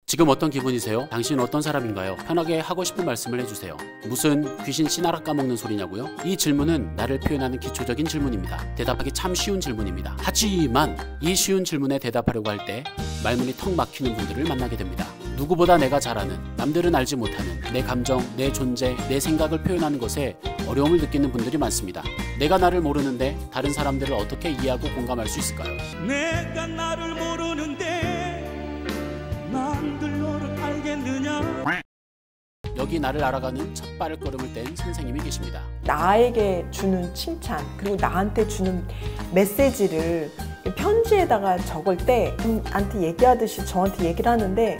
지금 어떤 기분이세요? 당신은 어떤 사람인가요? 편하게 하고 싶은 말씀을 해주세요. 무슨 귀신 씨나락 까먹는 소리냐고요? 이 질문은 나를 표현하는 기초적인 질문입니다. 대답하기 참 쉬운 질문입니다. 하지만 이 쉬운 질문에 대답하려고 할 때 말문이 턱 막히는 분들을 만나게 됩니다. 누구보다 내가 잘 아는, 남들은 알지 못하는 내 감정, 내 존재, 내 생각을 표현하는 것에 어려움을 느끼는 분들이 많습니다. 내가 나를 모르는데 다른 사람들을 어떻게 이해하고 공감할 수 있을까요? 내가 나를 모르는데 남들 너를 알겠느냐. 여기 나를 알아가는 첫 발걸음을 뗀 선생님이 계십니다. 나에게 주는 칭찬, 그리고 나한테 주는 메시지를 편지에다가 적을 때 나한테 얘기하듯이 저한테 얘기를 하는데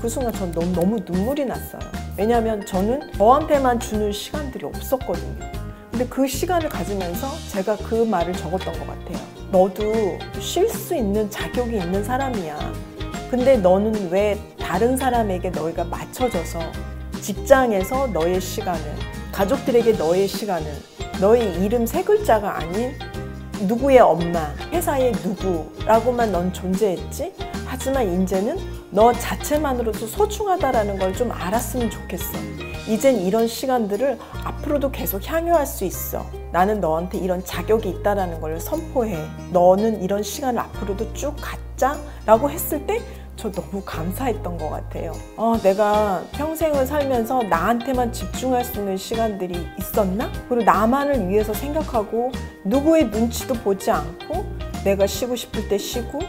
그 순간 전 너무 눈물이 났어요. 왜냐하면 저는 저한테만 주는 시간들이 없었거든요. 근데 그 시간을 가지면서 제가 그 말을 적었던 것 같아요. 너도 쉴 수 있는 자격이 있는 사람이야. 근데 너는 왜 다른 사람에게 너희가 맞춰져서 직장에서 너의 시간을, 가족들에게 너의 시간을, 너의 이름 세 글자가 아닌 누구의 엄마, 회사의 누구라고만 넌 존재했지? 하지만 이제는 너 자체만으로도 소중하다라는 걸 좀 알았으면 좋겠어. 이젠 이런 시간들을 앞으로도 계속 향유할 수 있어. 나는 너한테 이런 자격이 있다라는 걸 선포해. 너는 이런 시간을 앞으로도 쭉 갖자라고 했을 때 저 너무 감사했던 것 같아요. 내가 평생을 살면서 나한테만 집중할 수 있는 시간들이 있었나? 그리고 나만을 위해서 생각하고 누구의 눈치도 보지 않고 내가 쉬고 싶을 때 쉬고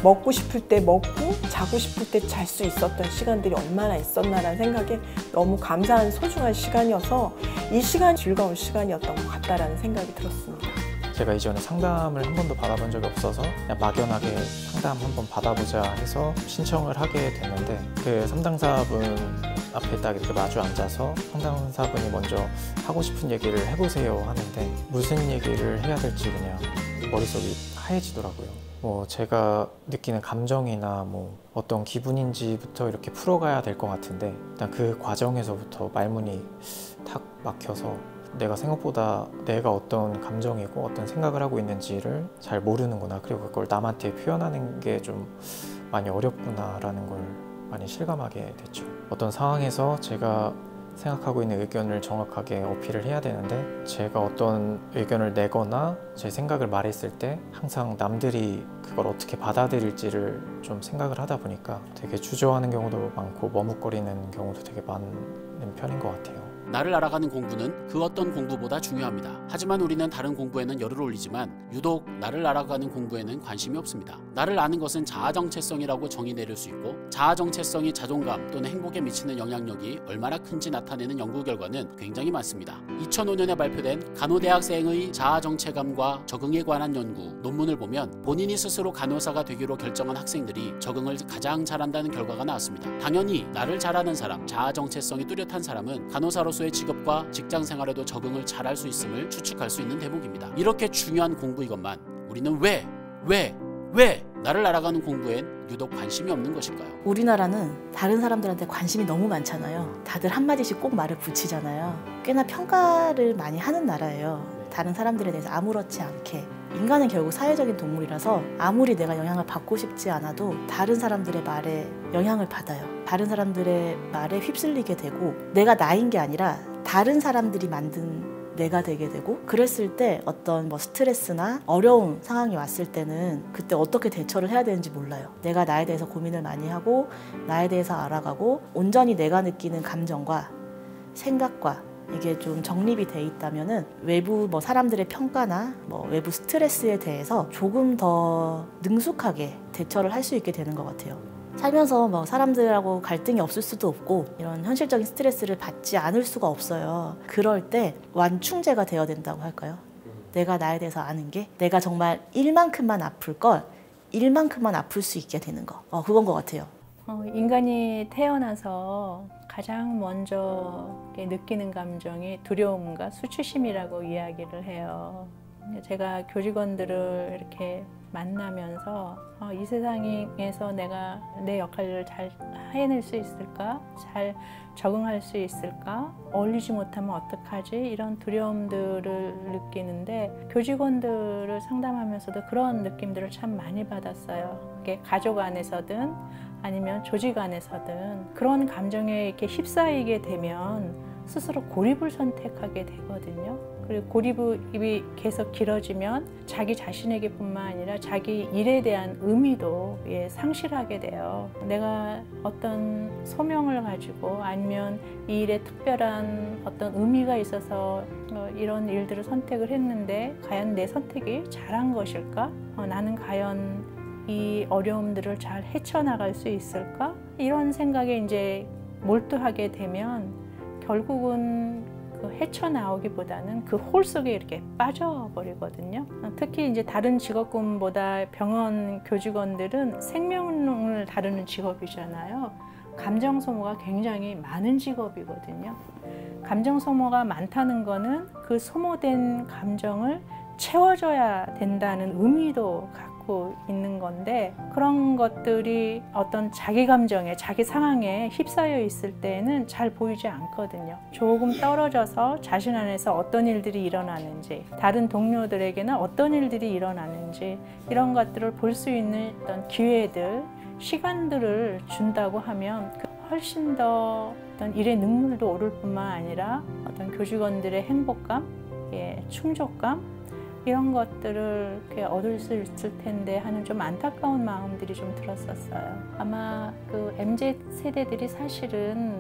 먹고 싶을 때 먹고 자고 싶을 때 잘 수 있었던 시간들이 얼마나 있었나라는 생각에 너무 감사한 소중한 시간이어서 이 시간이 즐거운 시간이었던 것 같다라는 생각이 들었습니다. 제가 이전에 상담을 한 번도 받아본 적이 없어서 그냥 막연하게 상담 한번 받아보자 해서 신청을 하게 됐는데 그 상담사분 앞에 딱 이렇게 마주 앉아서 상담사분이 먼저 하고 싶은 얘기를 해보세요 하는데 무슨 얘기를 해야 될지 그냥 머릿속이 하얘지더라고요. 제가 느끼는 감정이나 어떤 기분인지부터 이렇게 풀어가야 될 것 같은데 일단 그 과정에서부터 말문이 탁 막혀서 내가 생각보다 내가 어떤 감정이고 어떤 생각을 하고 있는지를 잘 모르는구나, 그리고 그걸 남한테 표현하는 게 좀 많이 어렵구나라는 걸 많이 실감하게 됐죠. 어떤 상황에서 제가 생각하고 있는 의견을 정확하게 어필을 해야 되는데 제가 어떤 의견을 내거나 제 생각을 말했을 때 항상 남들이 그걸 어떻게 받아들일지를 좀 생각을 하다 보니까 되게 주저하는 경우도 많고 머뭇거리는 경우도 되게 많은 편인 것 같아요. 나를 알아가는 공부는 그 어떤 공부보다 중요합니다. 하지만 우리는 다른 공부에는 열을 올리지만 유독 나를 알아가는 공부에는 관심이 없습니다. 나를 아는 것은 자아정체성이라고 정의 내릴 수 있고 자아정체성이 자존감 또는 행복에 미치는 영향력이 얼마나 큰지 나타내는 연구 결과는 굉장히 많습니다. 2005년에 발표된 간호대학생의 자아정체감과 적응에 관한 연구 논문을 보면 본인이 스스로 간호사가 되기로 결정한 학생들이 적응을 가장 잘한다는 결과가 나왔습니다. 당연히 나를 잘 아는 사람, 자아정체성이 뚜렷한 사람은 간호사로서의 직업과 직장 생활에도 적응을 잘할 수 있음을 추측할 수 있는 대목입니다. 이렇게 중요한 공부이건만 우리는 왜 나를 알아가는 공부엔 유독 관심이 없는 것일까요? 우리나라는 다른 사람들한테 관심이 너무 많잖아요. 다들 한마디씩 꼭 말을 붙이잖아요. 꽤나 평가를 많이 하는 나라예요. 다른 사람들에 대해서 아무렇지 않게. 인간은 결국 사회적인 동물이라서 아무리 내가 영향을 받고 싶지 않아도 다른 사람들의 말에 영향을 받아요. 다른 사람들의 말에 휩쓸리게 되고 내가 나인 게 아니라 다른 사람들이 만든 내가 되게 되고, 그랬을 때 어떤 스트레스나 어려운 상황이 왔을 때는 그때 어떻게 대처를 해야 되는지 몰라요. 내가 나에 대해서 고민을 많이 하고 나에 대해서 알아가고 온전히 내가 느끼는 감정과 생각과 이게 좀 정립이 돼 있다면은 외부 사람들의 평가나 외부 스트레스에 대해서 조금 더 능숙하게 대처를 할 수 있게 되는 것 같아요. 살면서 사람들하고 갈등이 없을 수도 없고 이런 현실적인 스트레스를 받지 않을 수가 없어요. 그럴 때 완충제가 되어야 된다고 할까요? 내가 나에 대해서 아는 게 내가 정말 1만큼만 아플 걸 1만큼만 아플 수 있게 되는 거. 그건 것 같아요. 인간이 태어나서 가장 먼저 느끼는 감정이 두려움과 수치심이라고 이야기를 해요. 제가 교직원들을 이렇게 만나면서 이 세상에서 내가 내 역할을 잘 해낼 수 있을까? 잘 적응할 수 있을까? 어울리지 못하면 어떡하지? 이런 두려움들을 느끼는데 교직원들을 상담하면서도 그런 느낌들을 참 많이 받았어요. 이게 가족 안에서든 아니면 조직 안에서든 그런 감정에 이렇게 휩싸이게 되면 스스로 고립을 선택하게 되거든요. 그리고 고립이 계속 길어지면 자기 자신에게뿐만 아니라 자기 일에 대한 의미도 상실하게 돼요. 내가 어떤 소명을 가지고 아니면 이 일에 특별한 어떤 의미가 있어서 이런 일들을 선택을 했는데 과연 내 선택이 잘한 것일까? 나는 과연 이 어려움들을 잘 헤쳐나갈 수 있을까? 이런 생각에 이제 몰두하게 되면 결국은 그 헤쳐나오기보다는 그 홀 속에 이렇게 빠져버리거든요. 특히 이제 다른 직업군보다 병원 교직원들은 생명을 다루는 직업이잖아요. 감정 소모가 굉장히 많은 직업이거든요. 감정 소모가 많다는 거는 그 소모된 감정을 채워줘야 된다는 의미도 갖고 있는 건데, 그런 것들이 어떤 자기 감정에, 자기 상황에 휩싸여 있을 때에는 잘 보이지 않거든요. 조금 떨어져서 자신 안에서 어떤 일들이 일어나는지, 다른 동료들에게는 어떤 일들이 일어나는지, 이런 것들을 볼 수 있는 어떤 기회들, 시간들을 준다고 하면 훨씬 더 어떤 일의 능률도 오를 뿐만 아니라 어떤 교직원들의 행복감, 충족감, 이런 것들을 얻을 수 있을 텐데 하는 좀 안타까운 마음들이 좀 들었었어요. 아마 그 MZ 세대들이 사실은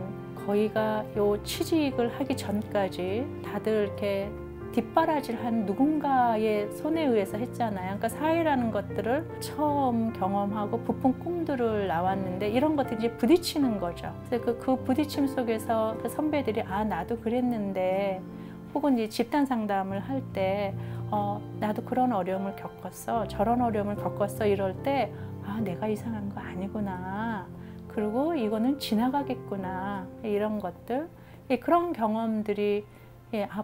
거의가 요 취직을 하기 전까지 다들 이렇게 뒷바라지를 누군가의 손에 의해서 했잖아요. 그러니까 사회라는 것들을 처음 경험하고 부푼 꿈들을 나왔는데 이런 것들이 이제 부딪히는 거죠. 그래서 그 부딪힘 속에서 그 선배들이 나도 그랬는데, 혹은 이제 집단 상담을 할 때 나도 그런 어려움을 겪었어, 저런 어려움을 겪었어, 이럴 때 내가 이상한 거 아니구나, 그리고 이거는 지나가겠구나, 이런 것들, 그런 경험들이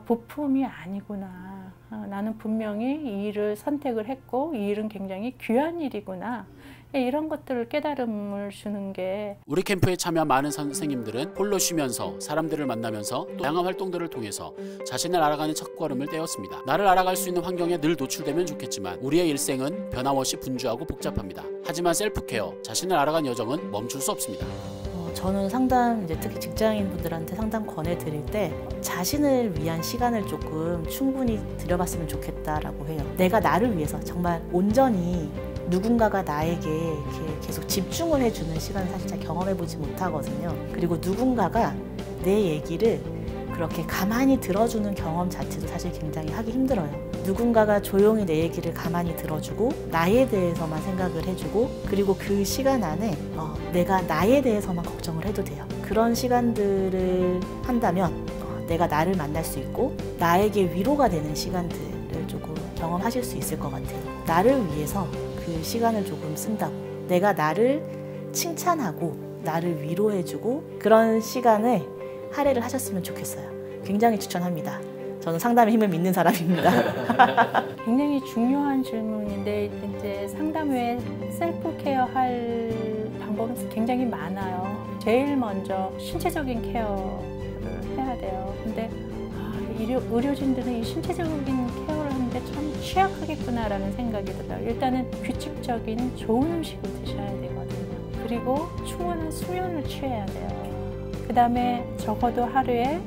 부품이 아니구나, 나는 분명히 이 일을 선택을 했고 이 일은 굉장히 귀한 일이구나, 이런 것들을 깨달음을 주는 게. 우리 캠프에 참여한 많은 선생님들은 홀로 쉬면서 사람들을 만나면서 또 다양한 활동들을 통해서 자신을 알아가는 첫걸음을 떼었습니다. 나를 알아갈 수 있는 환경에 늘 노출되면 좋겠지만 우리의 일생은 변함없이 분주하고 복잡합니다. 하지만 셀프케어, 자신을 알아가는 여정은 멈출 수 없습니다. 저는 상담, 이제 특히 직장인 분들한테 상담 권해드릴 때 자신을 위한 시간을 조금 충분히 들여봤으면 좋겠다라고 해요. 내가 나를 위해서 정말 온전히 누군가가 나에게 이렇게 계속 집중을 해주는 시간을 사실 잘 경험해보지 못하거든요. 그리고 누군가가 내 얘기를 그렇게 가만히 들어주는 경험 자체도 사실 굉장히 하기 힘들어요. 누군가가 조용히 내 얘기를 가만히 들어주고 나에 대해서만 생각을 해주고, 그리고 그 시간 안에 내가 나에 대해서만 걱정을 해도 돼요. 그런 시간들을 한다면 내가 나를 만날 수 있고 나에게 위로가 되는 시간들을 조금 경험하실 수 있을 것 같아요. 나를 위해서 그 시간을 조금 쓴다고, 내가 나를 칭찬하고 나를 위로해주고 그런 시간을 할애를 하셨으면 좋겠어요. 굉장히 추천합니다. 저는 상담의 힘을 믿는 사람입니다. 굉장히 중요한 질문인데, 이제 상담 외에 셀프 케어 할 방법은 굉장히 많아요. 제일 먼저 신체적인 케어를 해야 돼요. 근데 의료진들은 이 신체적인 케어를 하는데 참 취약하겠구나라는 생각이 들어요. 일단은 규칙적인 좋은 음식을 드셔야 되거든요. 그리고 충분한 수면을 취해야 돼요. 그 다음에 적어도 하루에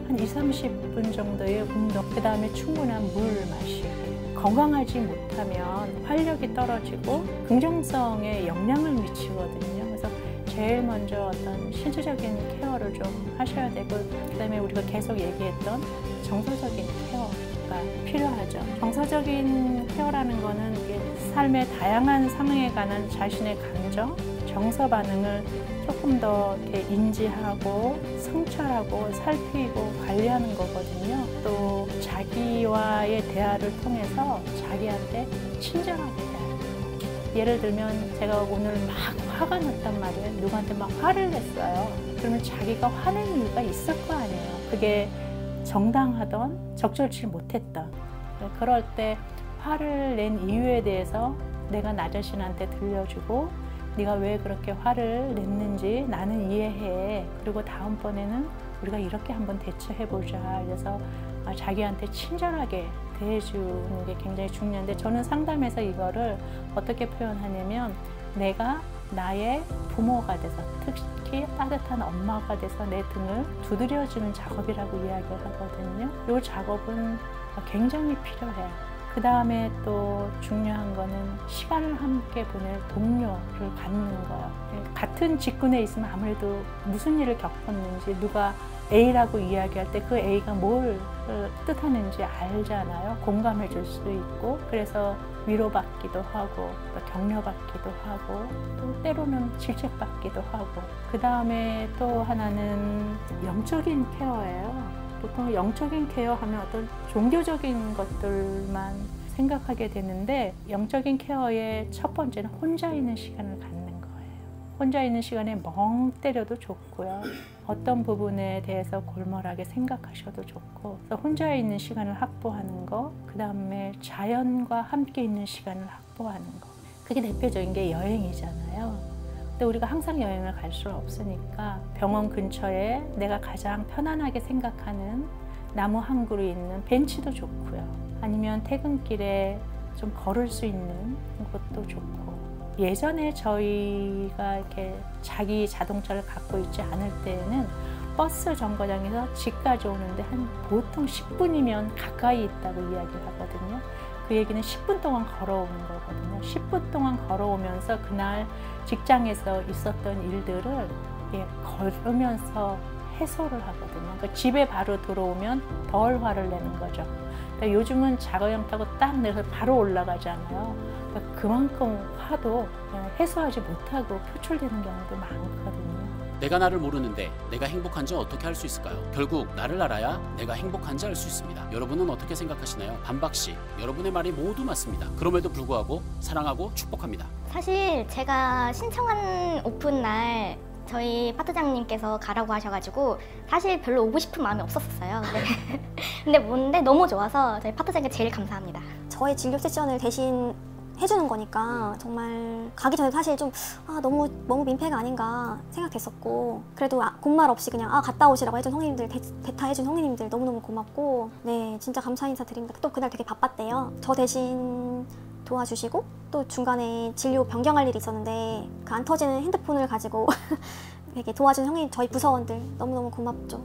한 20-30분 정도의 운동, 그 다음에 충분한 물 마시기. 건강하지 못하면 활력이 떨어지고 긍정성에 영향을 미치거든요. 그래서 제일 먼저 어떤 신체적인 케어를 좀 하셔야 되고, 그 다음에 우리가 계속 얘기했던 정서적인 케어가 필요하죠. 정서적인 케어라는 거는 삶의 다양한 상황에 관한 자신의 감정, 정서 반응을 조금 더 이렇게 인지하고 성찰하고 살피고 관리하는 거거든요. 또 자기와의 대화를 통해서 자기한테 친절하게 대하는 거예요. 예를 들면 제가 오늘 막 화가 났단 말이에요. 누구한테 막 화를 냈어요. 그러면 자기가 화낸 이유가 있을 거 아니에요. 그게 정당하던 적절치 못했던. 그럴 때 화를 낸 이유에 대해서 내가 나 자신한테 들려주고, 네가 왜 그렇게 화를 냈는지 나는 이해해. 그리고 다음번에는 우리가 이렇게 한번 대처해보자. 그래서 자기한테 친절하게 대해주는 게 굉장히 중요한데, 저는 상담에서 이거를 어떻게 표현하냐면, 내가 나의 부모가 돼서 특히 따뜻한 엄마가 돼서 내 등을 두드려주는 작업이라고 이야기를 하거든요. 이 작업은 굉장히 필요해요. 그 다음에 또 중요한 거는 시간을 함께 보낼 동료를 갖는 거예요. 같은 직군에 있으면 아무래도 무슨 일을 겪었는지 누가 A라고 이야기할 때 그 A가 뭘 뜻하는지 알잖아요. 공감해 줄 수 있고 그래서 위로받기도 하고 또 격려받기도 하고 또 때로는 질책받기도 하고 그 다음에 또 하나는 영적인 케어예요. 보통 영적인 케어 하면 어떤 종교적인 것들만 생각하게 되는데 영적인 케어의 첫 번째는 혼자 있는 시간을 갖는 거예요. 혼자 있는 시간에 멍 때려도 좋고요. 어떤 부분에 대해서 골몰하게 생각하셔도 좋고 그래서 혼자 있는 시간을 확보하는 거, 그 다음에 자연과 함께 있는 시간을 확보하는 거. 그게 대표적인 게 여행이잖아요. 근데 우리가 항상 여행을 갈 수는 없으니까 병원 근처에 내가 가장 편안하게 생각하는 나무 한 그루 있는 벤치도 좋고요. 아니면 퇴근길에 좀 걸을 수 있는 것도 좋고. 예전에 저희가 이렇게 자기 자동차를 갖고 있지 않을 때에는 버스 정거장에서 집까지 오는데 한 보통 10분이면 가까이 있다고 이야기를 하거든요. 그 얘기는 10분 동안 걸어오는 거거든요. 10분 동안 걸어오면서 그날 직장에서 있었던 일들을 걸으면서 해소를 하거든요. 그러니까 집에 바로 들어오면 덜 화를 내는 거죠. 그러니까 요즘은 자가용 타고 딱 내려서 바로 올라가잖아요. 그러니까 그만큼 화도 해소하지 못하고 표출되는 경우도 많거든요. 내가 나를 모르는데 내가 행복한지 어떻게 알 수 있을까요? 결국 나를 알아야 내가 행복한지 알 수 있습니다. 여러분은 어떻게 생각하시나요? 반박씨, 여러분의 말이 모두 맞습니다. 그럼에도 불구하고 사랑하고 축복합니다. 사실 제가 신청한 오픈 날 저희 파트장님께서 가라고 하셔가지고 사실 별로 오고 싶은 마음이 없었어요. 근데 너무 좋아서 저희 파트장님께 제일 감사합니다. 저의 진료 세션을 대신 해주는 거니까 정말 가기 전에 사실 좀 너무 민폐가 아닌가 생각했었고 그래도 군말 없이 그냥 갔다 오시라고 해준 성인님들 대타해준 성인님들 너무너무 고맙고 네 진짜 감사 인사드립니다. 또 그날 되게 바빴대요. 저 대신 도와주시고 또 중간에 진료 변경할 일이 있었는데 그 안 터지는 핸드폰을 가지고 이렇게 도와준 형님 저희 부서원들 너무너무 고맙죠.